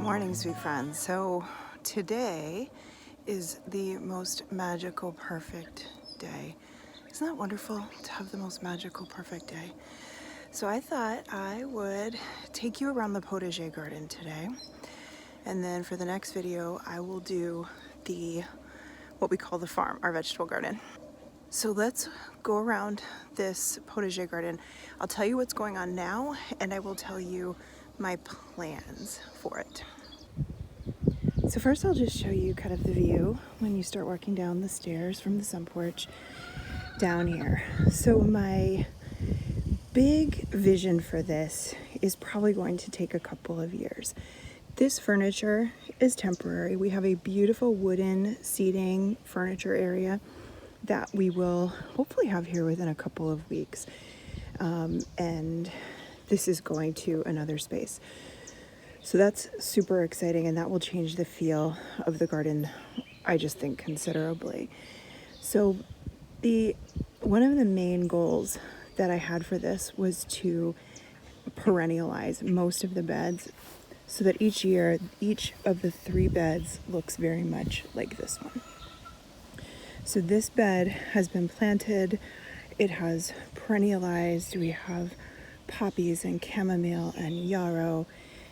morning, sweet friends. So today is the most magical, perfect day. Isn't that wonderful to have the most magical, perfect day? So I thought I would take you around the potager garden today. And then for the next video, I will do what we call the farm, our vegetable garden. So let's go around this potager garden. I'll tell you what's going on now, and I will tell you my plans for it. So first I'll just show you kind of the view when you start walking down the stairs from the sun porch down here. So my big vision for this is probably going to take a couple of years. This furniture is temporary. We have a beautiful wooden seating furniture area that we will hopefully have here within a couple of weeks. And this is going to another space. So that's super exciting, and that will change the feel of the garden, I just think, considerably. So one of the main goals that I had for this was to perennialize most of the beds so that each year, each of the 3 beds looks very much like this one. So this bed has been planted, it has perennialized, we have poppies and chamomile and yarrow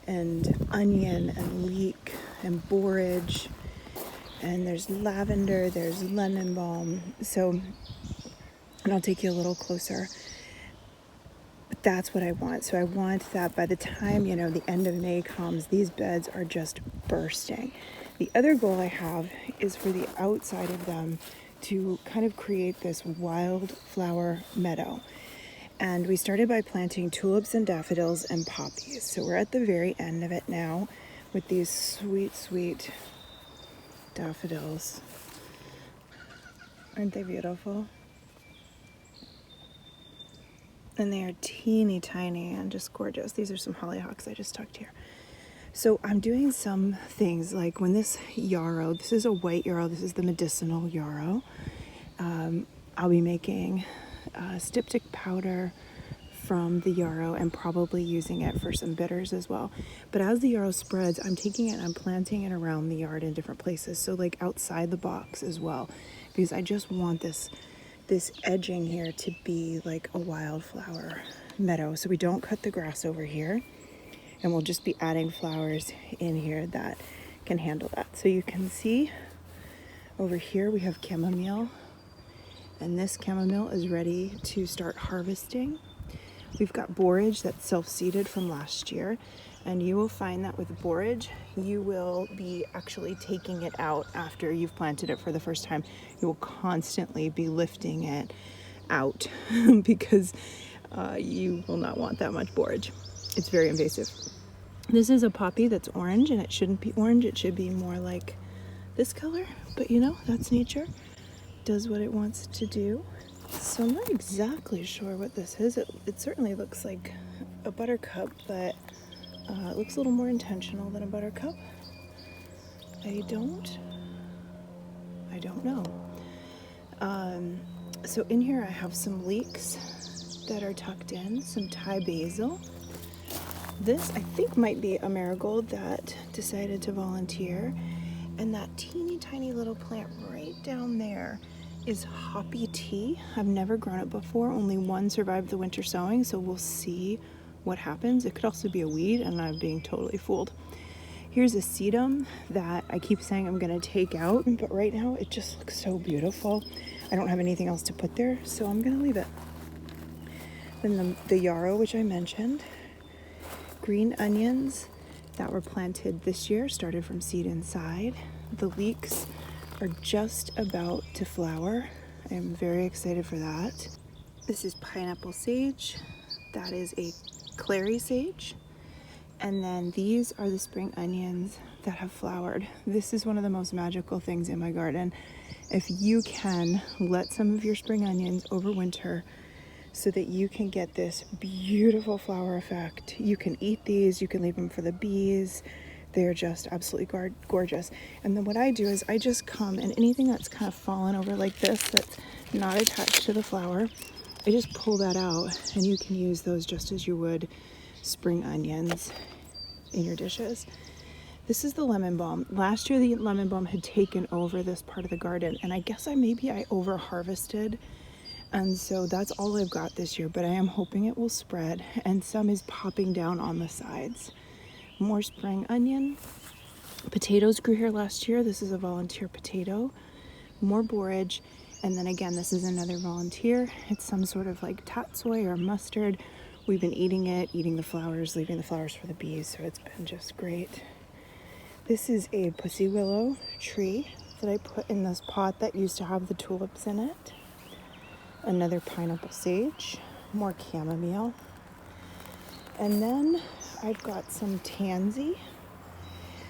and onion and leek and borage, and there's lavender, there's lemon balm. So, and I'll take you a little closer. But that's what I want. So I want that by the time, the end of May comes, these beds are just bursting. The other goal I have is for the outside of them to kind of create this wildflower meadow. And we started by planting tulips and daffodils and poppies. So we're at the very end of it now with these sweet, sweet daffodils. Aren't they beautiful? And they are teeny tiny and just gorgeous. These are some hollyhocks I just tucked here. So I'm doing some things like when this yarrow, this is a white yarrow, this is the medicinal yarrow. I'll be making styptic powder from the yarrow and probably using it for some bitters as well. But as the yarrow spreads, I'm taking it and I'm planting it around the yard in different places. So like outside the box as well, because I just want this edging here to be like a wildflower meadow. So we don't cut the grass over here, and we'll just be adding flowers in here that can handle that. So you can see over here we have chamomile, and this chamomile is ready to start harvesting. We've got borage that's self-seeded from last year, and you will find that with borage, you will be actually taking it out after you've planted it for the first time. You will constantly be lifting it out because you will not want that much borage. It's very invasive. This is a poppy that's orange, and it shouldn't be orange. It should be more like this color, but that's nature. Does what it wants to do. So I'm not exactly sure what this is. It certainly looks like a buttercup, but it looks a little more intentional than a buttercup. I don't know. So in here I have some leeks that are tucked in, some Thai basil. This I think might be a marigold that decided to volunteer. And that teeny tiny little plant right down there is Hopi Tea. I've never grown it before. Only one survived the winter sowing, so we'll see what happens. It could also be a weed, and I'm being totally fooled. Here's a sedum that I keep saying I'm gonna take out, but right now it just looks so beautiful. I don't have anything else to put there, so I'm gonna leave it. Then the yarrow, which I mentioned. Green onions that were planted this year, started from seed inside. The leeks are just about to flower. I am very excited for that. This is pineapple sage. That is a clary sage. And then these are the spring onions that have flowered. This is one of the most magical things in my garden. If you can let some of your spring onions overwinter so that you can get this beautiful flower effect. You can eat these, you can leave them for the bees. They're just absolutely gorgeous. And then what I do is I just come, and anything that's kind of fallen over like this that's not attached to the flower, I just pull that out, and you can use those just as you would spring onions in your dishes. This is the lemon balm. Last year the lemon balm had taken over this part of the garden, and I guess I over harvested, and so that's all I've got this year, but I am hoping it will spread, and some is popping down on the sides. More spring onion. Potatoes grew here last year. This is a volunteer potato. More borage, and then again this is another volunteer. It's some sort of like tatsoi or mustard. We've been eating it, eating the flowers, leaving the flowers for the bees, so it's been just great. This is a pussy willow tree that I put in this pot that used to have the tulips in it. Another pineapple sage, more chamomile. And then I've got some tansy.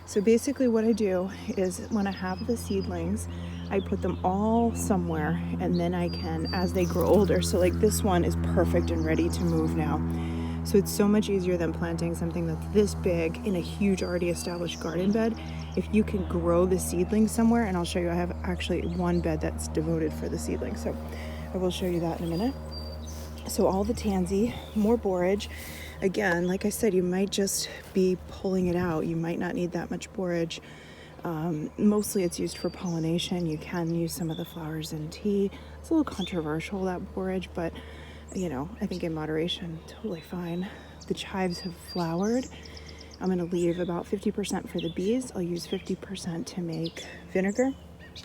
So basically what I do is when I have the seedlings, I put them all somewhere, and then I can, as they grow older, so like this one is perfect and ready to move now. So it's so much easier than planting something that's this big in a huge already established garden bed. If you can grow the seedlings somewhere, and I'll show you, I have actually one bed that's devoted for the seedlings, so I will show you that in a minute. So all the tansy, more borage. Again, like I said, you might just be pulling it out. You might not need that much borage. Mostly it's used for pollination. You can use some of the flowers in tea. It's a little controversial, that borage, but you know, I think in moderation, totally fine. The chives have flowered. I'm gonna leave about 50% for the bees. I'll use 50% to make vinegar,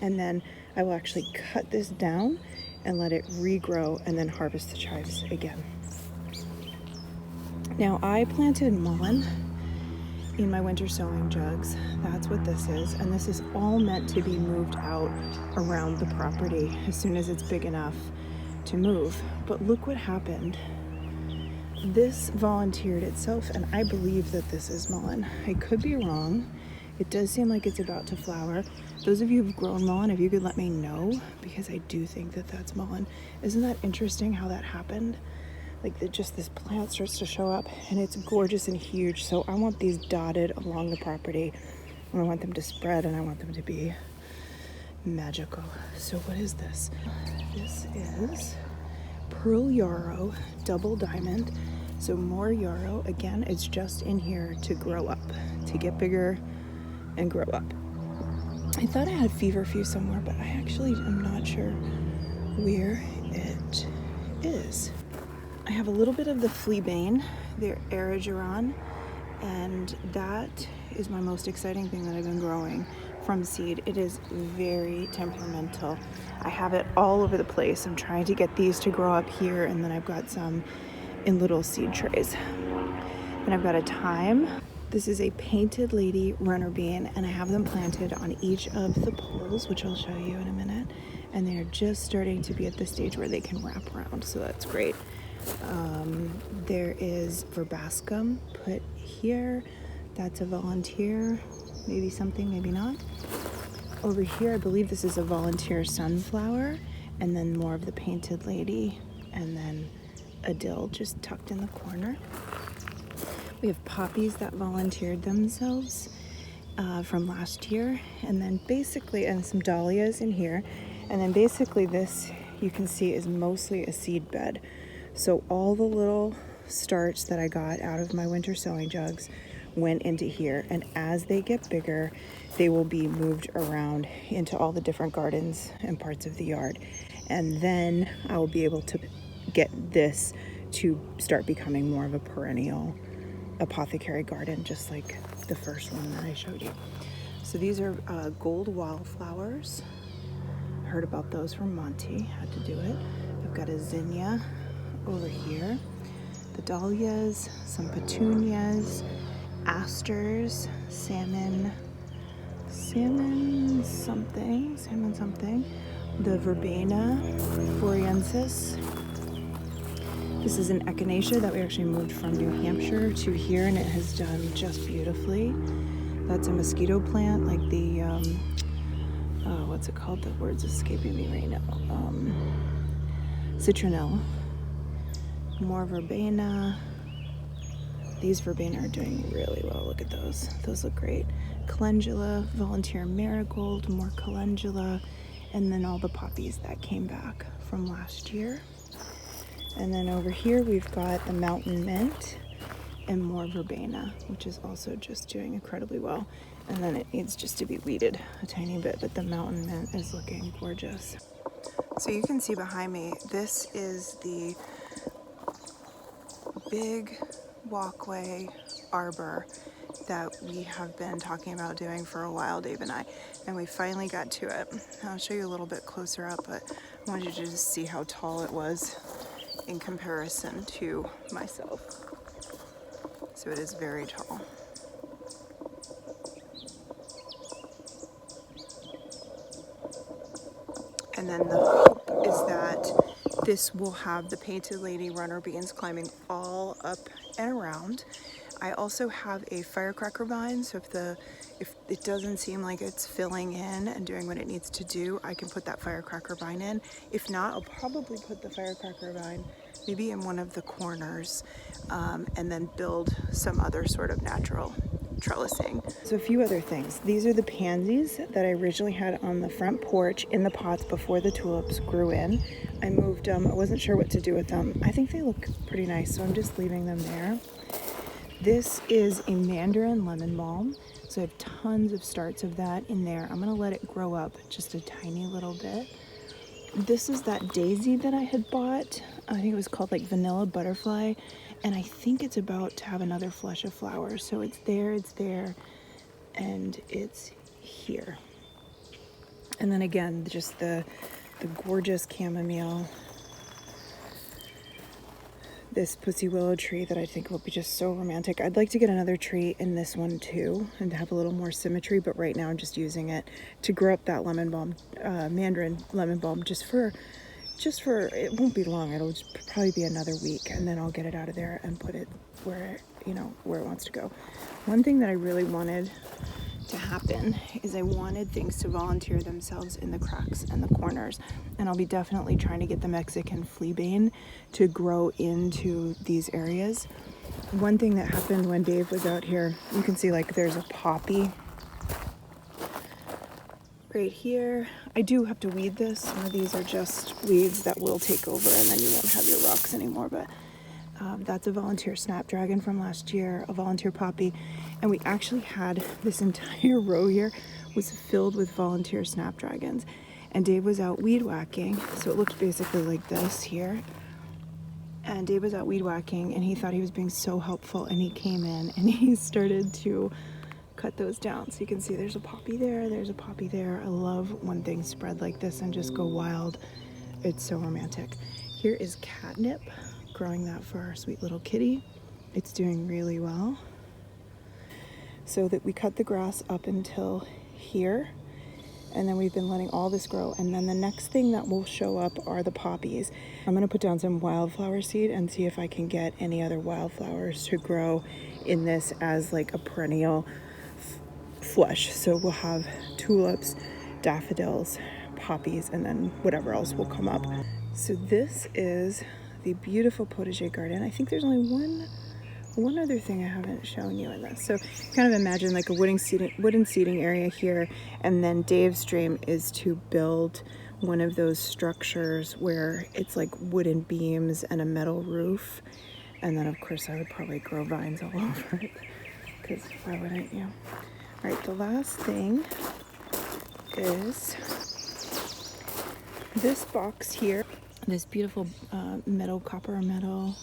and then I will actually cut this down and let it regrow and then harvest the chives again. Now I planted mullein in my winter sowing jugs. That's what this is, and this is all meant to be moved out around the property as soon as it's big enough to move. But look what happened. This volunteered itself, and I believe that this is mullein. I could be wrong. It does seem like it's about to flower. Those of you who've grown mullein, if you could let me know, because I do think that that's mullein. Isn't that interesting how that happened? Like just this plant starts to show up, and it's gorgeous and huge. So I want these dotted along the property, and I want them to spread, and I want them to be magical. So what is this? This is Pearl Yarrow double diamond. So more yarrow. Again, it's just in here to grow up, to get bigger and grow up. I thought I had feverfew somewhere, but I actually am not sure where it is. I have a little bit of the fleabane, the erigeron, and that is my most exciting thing that I've been growing from seed. It is very temperamental. I have it all over the place. I'm trying to get these to grow up here, and then I've got some in little seed trays. And I've got a thyme. This is a painted lady runner bean, and I have them planted on each of the poles, which I'll show you in a minute. And they're just starting to be at the stage where they can wrap around, so that's great. There is verbascum put here. That's a volunteer, maybe something, maybe not. Over here, I believe this is a volunteer sunflower, and then more of the painted lady, and then a dill just tucked in the corner. We have poppies that volunteered themselves from last year, and then basically, and some dahlias in here, and then basically this, you can see, is mostly a seed bed. So all the little starts that I got out of my winter sowing jugs went into here, and as they get bigger, they will be moved around into all the different gardens and parts of the yard. And then I will be able to get this to start becoming more of a perennial apothecary garden, just like the first one that I showed you. So these are gold wildflowers. I heard about those from Monty, had to do it. I've got a zinnia over here, the dahlias, some petunias, asters, salmon something, the Verbena Bonariensis. This is an Echinacea that we actually moved from New Hampshire to here, and it has done just beautifully. That's a mosquito plant, like the, what's it called? The word's escaping me right now. Citronella. More verbena. These verbena are doing really well. Look at those. Those look great. Calendula, volunteer marigold, more calendula, and then all the poppies that came back from last year. And then over here we've got the mountain mint. and more verbena, which is also just doing incredibly well. And then it needs just to be weeded a tiny bit, but the mountain mint is looking gorgeous. So you can see behind me, this is the big walkway arbor that we have been talking about doing for a while, Dave and I, and we finally got to it. I'll show you a little bit closer up, but I wanted you to just see how tall it was in comparison to myself. So it is very tall. And then the hope is that this will have the painted lady runner beans climbing all up and around. I also have a firecracker vine, so if it doesn't seem like it's filling in and doing what it needs to do, I can put that firecracker vine in. If not, I'll probably put the firecracker vine maybe in one of the corners, and then build some other sort of natural trellising. So a few other things. These are the pansies that I originally had on the front porch in the pots before the tulips grew in. I moved them. I wasn't sure what to do with them. I think they look pretty nice, so I'm just leaving them there. This is a Mandarin lemon balm, so I have tons of starts of that in there. I'm gonna let it grow up just a tiny little bit. This is that daisy that I had bought. I think it was called like Vanilla Butterfly, and I think it's about to have another flush of flowers. So it's there, and it's here. And then again, just the gorgeous chamomile. This pussy willow tree that I think will be just so romantic. I'd like to get another tree in this one too and to have a little more symmetry, but right now I'm just using it to grow up that lemon balm, Mandarin lemon balm, just for, it won't be long. It'll just probably be another week, and then I'll get it out of there and put it where, where it wants to go. One thing that I really wanted to happen is I wanted things to volunteer themselves in the cracks and the corners, and I'll be definitely trying to get the Mexican fleabane to grow into these areas. One thing that happened when Dave was out here, you can see like there's a poppy right here. I do have to weed this. Some of these are just weeds that will take over and then you won't have your rocks anymore, but that's a volunteer snapdragon from last year, a volunteer poppy, and we actually had this entire row here was filled with volunteer snapdragons, and Dave was out weed whacking, so it looked basically like this here, and Dave was out weed whacking and he thought he was being so helpful, and he came in and he started to cut those down. So you can see there's a poppy there, there's a poppy there. I love when things spread like this and just go wild. It's so romantic. Here is catnip, growing that for our sweet little kitty. It's doing really well. So that we cut the grass up until here, and then we've been letting all this grow, and then the next thing that will show up are the poppies. I'm going to put down some wildflower seed and see if I can get any other wildflowers to grow in this as like a perennial flush. So we'll have tulips, daffodils, poppies, and then whatever else will come up. So this is the beautiful potager garden. I think there's only one other thing I haven't shown you in this. So kind of imagine like a wooden seating area here, and then Dave's dream is to build one of those structures where it's like wooden beams and a metal roof, and then of course I would probably grow vines all over it, because why wouldn't you? All right, the last thing is this box here. This beautiful copper metal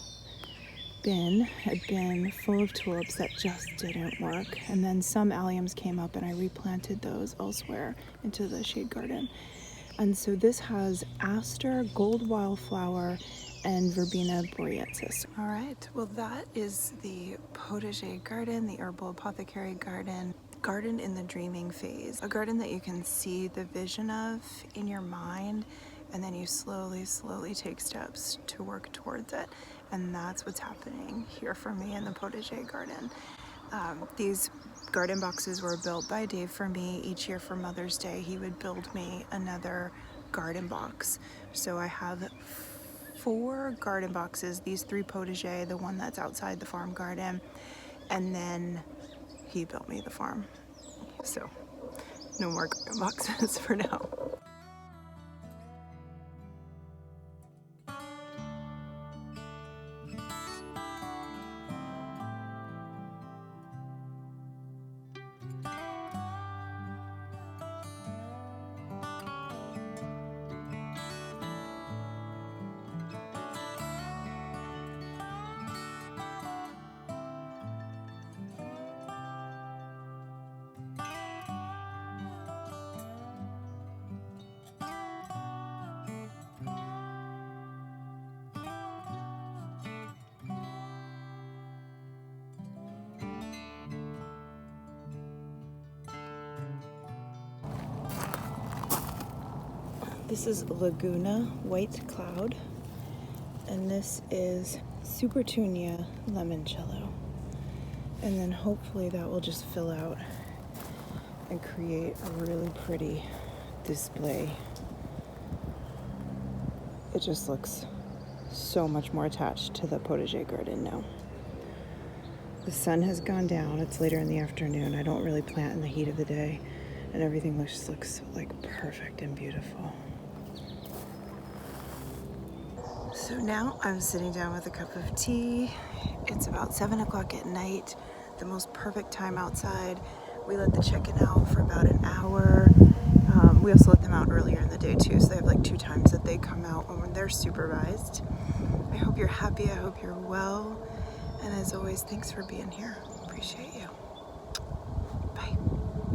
bin had been full of tulips that just didn't work, and then some alliums came up and I replanted those elsewhere into the shade garden. And so this has aster, gold wildflower, and Verbena Bonariensis. All right, well that is the potager garden, the herbal apothecary garden in the dreaming phase. A garden that you can see the vision of in your mind, and then you slowly take steps to work towards it. And that's what's happening here for me in the potager garden. These garden boxes were built by Dave for me. Each year for Mother's Day, he would build me another garden box. So I have 4 garden boxes, these 3 potager, the one that's outside the farm garden, and then he built me the farm. So no more garden boxes for now. This is Laguna White Cloud, and this is Supertunia Limoncello. And then hopefully that will just fill out and create a really pretty display. It just looks so much more attached to the potager garden now. The sun has gone down. It's later in the afternoon. I don't really plant in the heat of the day, and everything just looks like perfect and beautiful. So now I'm sitting down with a cup of tea. It's about 7 o'clock at night, the most perfect time outside. We let the chicken out for about an hour. We also let them out earlier in the day too, so they have like 2 times that they come out when they're supervised. I hope you're happy. I hope you're well. And as always, thanks for being here. Appreciate you.